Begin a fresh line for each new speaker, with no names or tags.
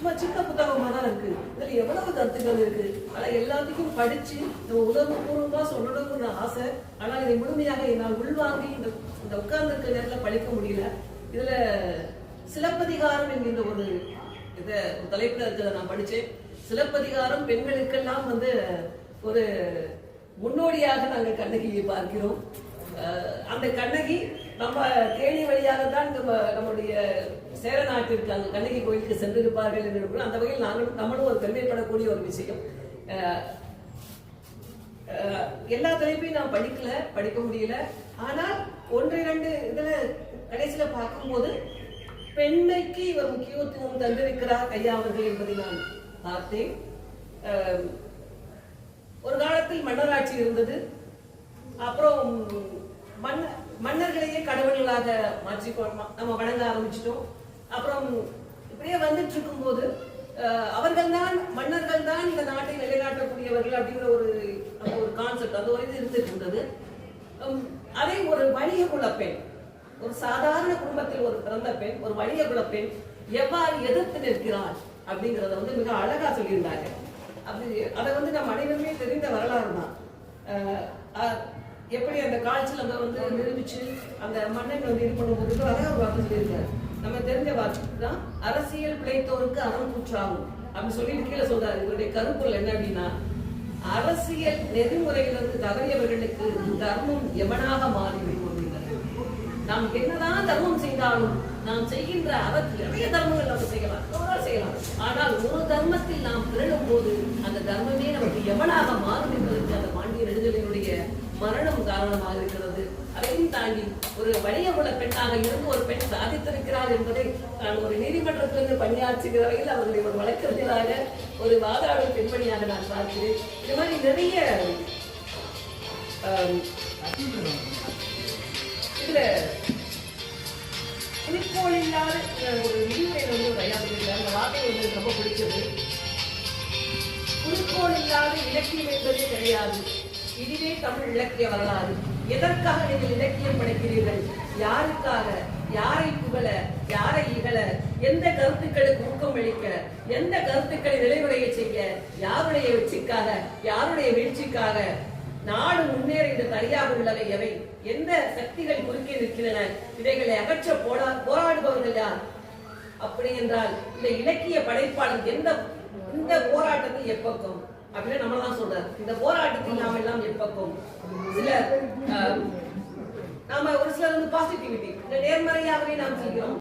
சும்மா சின்ன புத்தகமா தான் இருக்கு. இதுல எவ்வளவு கருத்துக்கள் இருக்கு. ஆனா எல்லாத்தையும் படிச்சு நம்ம உணர்வுபூர்வமா சொல்லணும்னு ஆசை. ஆனால் இதை முழுமையாக என்னால் உள்வாங்கி இந்த உட்கார்ந்து இருக்க நேரத்துல படிக்க முடியல. இதுல சிலப்பதிகாரம் என்கின்ற ஒரு தலைப்புல இருக்கிறத நான் படிச்சேன். சிலப்பதிகாரம் பெண்களுக்கெல்லாம் ஒரு முன்னோடியாக நாங்கள் கண்ணகியை பார்க்கிறோம். அந்த கண்ணகி நம்ம தேனி வழியாக தான் நம்முடைய சேர நாட்டிற்கு அந்த கண்ணகி கோயிலுக்கு சென்றிருப்பார்கள் என்று அந்த வகையில் நம்மளும் ஒரு பெருமைப்படக்கூடிய ஒரு விஷயம். எல்லா தலைப்பையும் நான் படிக்க முடியல. ஆனால் ஒன்று இரண்டு இதுல கடைசியில பார்க்கும்போது பெண்மைக்கு இவர் முக்கியத்துவம் தந்திருக்கிறார் ஐயா அவர்கள் என்பதை நான் பார்த்தேன். ஒரு காலத்தில் மன்னராட்சி இருந்தது. அப்புறம் மன்னர்களையே கடவுள்களாக மாற்றி நம்ம வணங்க ஆரம்பிச்சிட்டோம். அப்புறம் இப்படியே வந்துட்டு இருக்கும் போது மன்னர்கள் தான் இந்த நாட்டை நிலைநாட்டக்கூடியவர்கள் அப்படிங்கிற ஒரு கான்செப்ட் அந்த ஒரு இது இருந்துட்டு இருந்தது. அதை ஒரு வணிக குலப்பெண், ஒரு சாதாரண குடும்பத்தில் ஒரு பிறந்த பெண், ஒரு வணிக குலப்பெண் எவ்வாறு எதிர்த்து நிற்கிறார் அப்படிங்கறத மிக அழகா சொல்லியிருந்தாங்க. அதை நம்ம அனைவருமே தெரிந்த வரலாறு தான். எப்படி அந்த காட்சியில் நிரூபிச்சு அந்த மன்னன் இது பண்ணும்போது அழகா ஒரு வார்த்தை சொல்லியிருக்காரு. நம்ம தெரிஞ்ச வார்த்தை தான், அரசியல் பிழைத்தோருக்கு அறம் கூற்றாகும் அப்படின்னு சொல்லிட்டு கீழே சொல்றாரு. இவருடைய கருப்பொருள் என்ன அப்படின்னா, அரசியல் நெறிமுறையிலிருந்து தவறியவர்களுக்கு தர்மம் எவனாக மாறிவிடும். நாம் என்னதான் தர்மம் செய்தாலும் நாம் செய்கின்ற அறத்தில் நிறைய தர்மங்கள் நம்ம செய்யலாம். ஆனால் ஒரு தர்மத்தில் நாம் திருடும் போது அந்த தர்மமே நமக்கு எவனாக மாறும் என்பதற்கு அந்த பாண்டிய நெடுஞ்செழியனுடைய மரணம் காரணமாக இருக்கிறது. அதையும் தாண்டி ஒரு வணிக குல பெண்ணாக இருந்து ஒரு பெண் சாதித்திருக்கிறார் என்பதை நான் ஒரு நீதிமன்றத்திலிருந்து பணியாற்றுகிற வகையில் அவர்களை ஒரு வழக்கறிஞராக ஒரு வாதாடும் பெண்மணியாக நான் பார்க்கிறேன். இது மாதிரி நிறைய இதுல குறிக்கோள் இல்லாத ஒரு விரிவுரையில ஒரு ஐயா அந்த வார்த்தை ரொம்ப பிடிச்சது. குறிக்கோள் இல்லாத இலக்கியம் என்பதே கிடையாது, இதுவே தமிழ் இலக்கிய வரலாறு. எதற்காக நீங்கள் இலக்கியம் படைக்கிறீர்கள்? யாருக்காக? யாரை புகழ, யாரை இகழ, எந்த கருத்துக்களுக்கு ஊக்கம் அளிக்க, எந்த கருத்துக்களை நிலைமுறைய செய்ய, யாருடைய வெற்றிக்காக, யாருடைய வீழ்ச்சிக்காக? நாடு முன்னேற இந்த தனியாக உள்ளவை எவை? எந்த சக்திகள் குறுக்கே நிற்கின்றன? இவைகளை அகற்ற போராடுபவர்கள் யார்? அப்படி என்றால் இந்த இலக்கிய படைப்பாளர் இந்த போராட்டத்தில் எப்பக்கம் அப்படின்னு நம்ம தான் சொல்றாரு. இந்த போராட்டத்தில் நாம் எல்லாம் எப்பக்கம்? சிலர் நாம ஒரு சிலர் பாசிட்டிவிட்டி, இந்த நேர்மறையாகவே நாம் செய்கிறோம்.